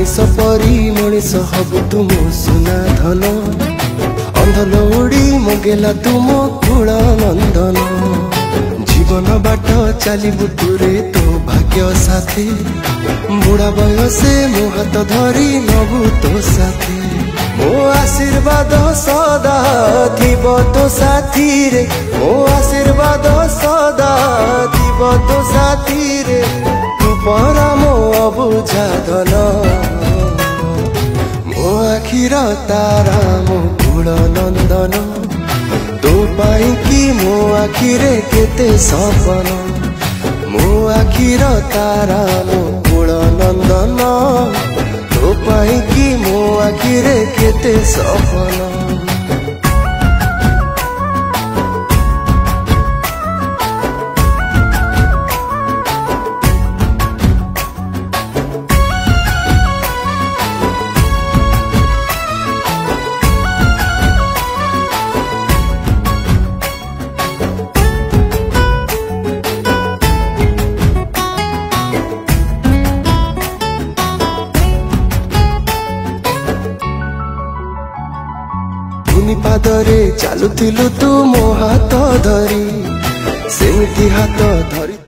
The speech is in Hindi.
मनीष परी मनीष हबु तुम सुना धन अंध लौड़ी मगेला तुम कुल नंदन जीवन बाट चलबु तुरे तो भाग्य साथी बुढ़ा बयसे मो हाथ धरी नबु तो साथी मो आशीर्वाद सदा थीब तो साथी रे मो आशीर्वाद सदा थीब तो साथी रे तू परा मो अबुझा धन मो आखिर तारा मो कुल नंदन तो पाई कि मो आखिरे केते सपन मो आखिर तारा मो कुल नंदन तो पाई कि मो आखिरे केते सपन पादरे चालुथिलु तू मो हाथ धरी सेमिति हाथ धरी।